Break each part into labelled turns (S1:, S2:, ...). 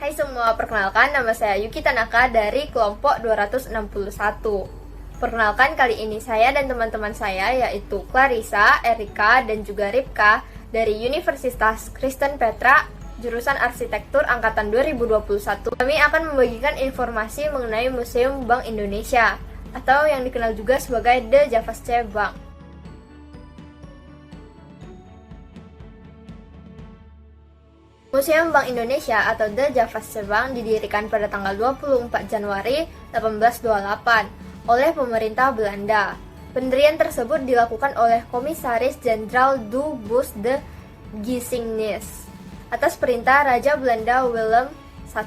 S1: Hai semua, perkenalkan nama saya Yuki Tanaka dari kelompok 261. Perkenalkan kali ini saya dan teman-teman saya yaitu Clarissa, Erika, dan juga Ripka dari Universitas Kristen Petra, jurusan Arsitektur Angkatan 2021. Kami akan membagikan informasi mengenai Museum Bank Indonesia atau yang dikenal juga sebagai The Javasche Bank. Museum Bank Indonesia atau The Javasche Bank didirikan pada tanggal 24 Januari 1828 oleh pemerintah Belanda. Pendirian tersebut dilakukan oleh Komisaris Jenderal Du Bos de Gissingnis atas perintah Raja Belanda Willem I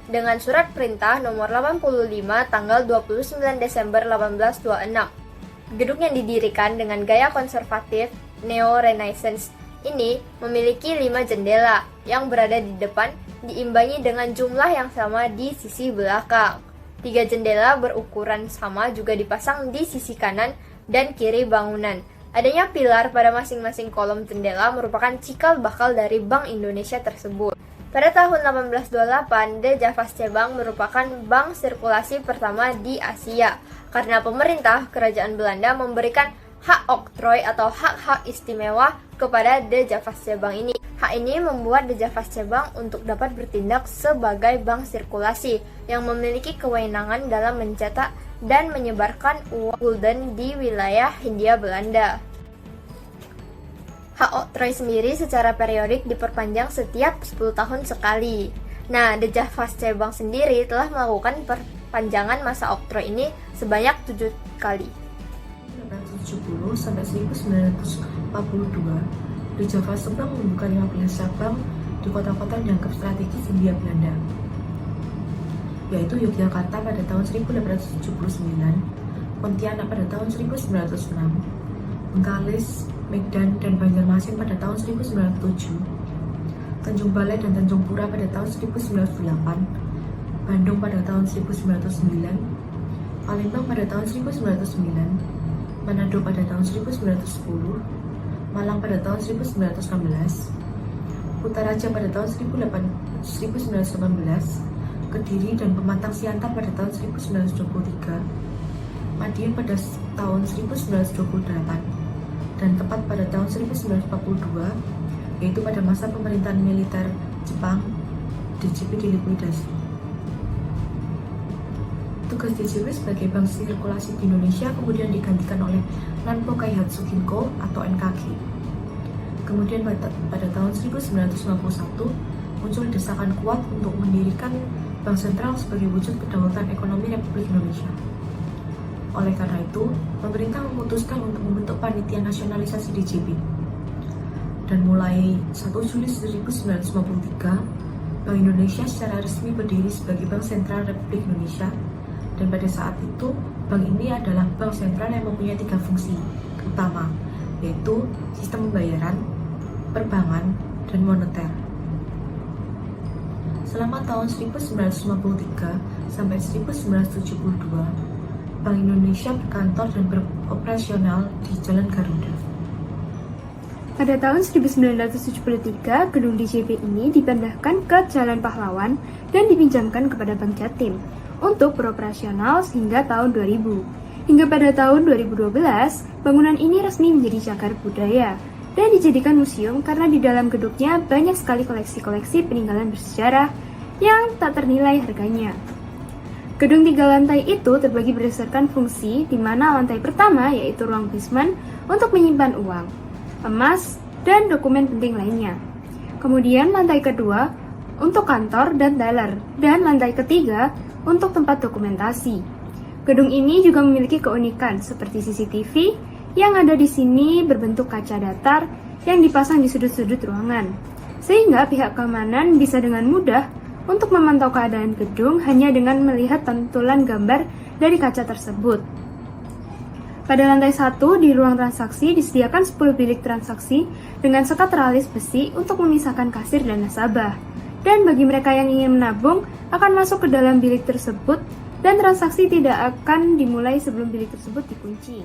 S1: dengan surat perintah nomor 85 tanggal 29 Desember 1826. Gedung yang didirikan dengan gaya konservatif Neo-Renaissance ini memiliki 5 jendela yang berada di depan diimbangi dengan jumlah yang sama di sisi belakang. 3 jendela berukuran sama juga dipasang di sisi kanan dan kiri bangunan. Adanya pilar pada masing-masing kolom jendela merupakan cikal bakal dari Bank Indonesia tersebut. Pada tahun 1828, The Javasche Bank merupakan bank sirkulasi pertama di Asia karena pemerintah kerajaan Belanda memberikan hak oktroy atau hak-hak istimewa kepada The Javasche Bank ini. Hak ini membuat The Javasche Bank untuk dapat bertindak sebagai bank sirkulasi yang memiliki kewenangan dalam mencetak dan menyebarkan uang gulden di wilayah Hindia Belanda. Hak oktroy sendiri secara periodik diperpanjang setiap 10 tahun sekali. Nah, The Javasche Bank sendiri telah melakukan perpanjangan masa oktroy ini sebanyak 7 kali.
S2: 1970 sampai 1942, The Javasche Bank membuka 15 cabang di kota-kota yang dianggap strategis Hindia Belanda, yaitu Yogyakarta pada tahun 1879, Pontianak pada tahun 1906, Bengkalis, Medan, dan Banjarmasin pada tahun 1907, Tanjung Balai dan Tanjung Pura pada tahun 1908, Bandung pada tahun 1909, Palembang pada tahun 1909, Manado pada tahun 1910, Malang pada tahun 1916, Kutaraja pada tahun 1918, Kediri dan Pematang Siantar pada tahun 1923, Madiun pada tahun 1928, dan Tepat pada tahun 1942, yaitu pada masa pemerintahan militer Jepang. DJP dilikuidasi. Tugas DJP sebagai bank sirkulasi di Indonesia kemudian digantikan oleh Nanpo Kaihatsu Kinko atau NKG. Kemudian pada tahun 1951 muncul desakan kuat untuk mendirikan bank sentral sebagai wujud kedaulatan ekonomi Republik Indonesia. Oleh karena itu, pemerintah memutuskan untuk membentuk panitia nasionalisasi DJP. Dan mulai 1 Juli 1953, Bank Indonesia secara resmi berdiri sebagai Bank Sentral Republik Indonesia. Dan pada saat itu, bank ini adalah bank sentral yang mempunyai 3 fungsi utama, yaitu sistem pembayaran, perbankan, dan moneter. Selama tahun 1953 sampai 1972, Bank Indonesia berkantor dan beroperasional di Jalan Garuda.
S3: Pada tahun 1973, gedung DJP ini dipindahkan ke Jalan Pahlawan dan dipinjamkan kepada Bank Jatim untuk beroperasional hingga tahun 2000. Hingga pada tahun 2012, bangunan ini resmi menjadi cagar budaya dan dijadikan museum karena di dalam gedungnya banyak sekali koleksi-koleksi peninggalan bersejarah yang tak ternilai harganya. Gedung 3 lantai itu terbagi berdasarkan fungsi, di mana lantai pertama yaitu ruang basement untuk menyimpan uang, emas, dan dokumen penting lainnya. Kemudian lantai kedua untuk kantor dan teller, dan lantai ketiga untuk tempat dokumentasi. Gedung ini juga memiliki keunikan seperti CCTV yang ada di sini berbentuk kaca datar yang dipasang di sudut-sudut ruangan, sehingga pihak keamanan bisa dengan mudah untuk memantau keadaan gedung hanya dengan melihat pantulan gambar dari kaca tersebut. Pada lantai 1 di ruang transaksi disediakan 10 bilik transaksi dengan sekat teralis besi untuk memisahkan kasir dan nasabah. Dan bagi mereka yang ingin menabung akan masuk ke dalam bilik tersebut dan transaksi tidak akan dimulai sebelum bilik tersebut dikunci.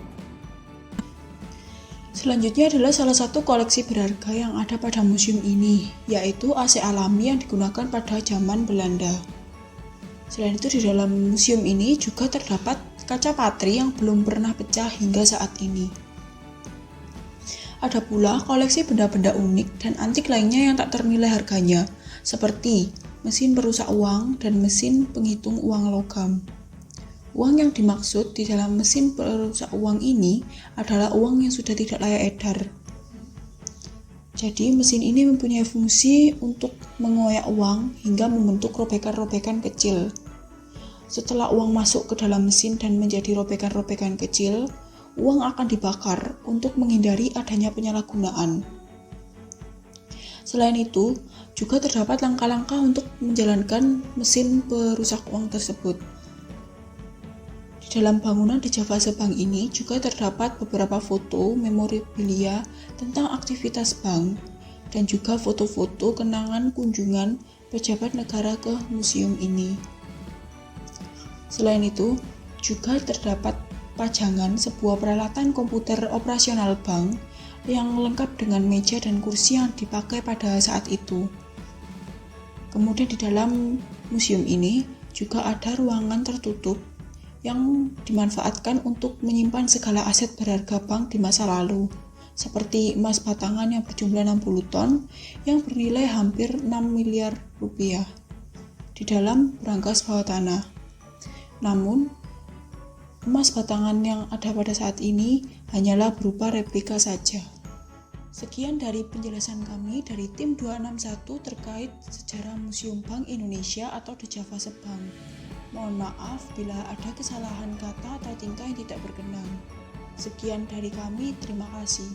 S4: Selanjutnya adalah salah satu koleksi berharga yang ada pada museum ini, yaitu AC alami yang digunakan pada zaman Belanda. Selain itu, di dalam museum ini juga terdapat kaca patri yang belum pernah pecah hingga saat ini. Ada pula koleksi benda-benda unik dan antik lainnya yang tak ternilai harganya, seperti mesin perusak uang dan mesin penghitung uang logam. Uang yang dimaksud di dalam mesin perusak uang ini adalah uang yang sudah tidak layak edar. Jadi mesin ini mempunyai fungsi untuk mengoyak uang hingga membentuk robekan-robekan kecil. Setelah uang masuk ke dalam mesin dan menjadi robekan-robekan kecil, uang akan dibakar untuk menghindari adanya penyalahgunaan. Selain itu, juga terdapat langkah-langkah untuk menjalankan mesin perusak uang tersebut. Di dalam bangunan di Java Sebang ini juga terdapat beberapa foto memorabilia tentang aktivitas bank dan juga foto-foto kenangan kunjungan pejabat negara ke museum ini. Selain itu, juga terdapat pajangan sebuah peralatan komputer operasional bank yang lengkap dengan meja dan kursi yang dipakai pada saat itu. Kemudian di dalam museum ini juga ada ruangan tertutup yang dimanfaatkan untuk menyimpan segala aset berharga bank di masa lalu, seperti emas batangan yang berjumlah 60 ton yang bernilai hampir 6 miliar rupiah di dalam brankas bawah tanah. Namun, emas batangan yang ada pada saat ini hanyalah berupa replika saja. Sekian dari penjelasan kami dari tim 261 terkait sejarah Museum Bank Indonesia atau di Java Sebang. Mohon maaf bila ada kesalahan kata atau tingkah yang tidak berkenan. Sekian dari kami, terima kasih.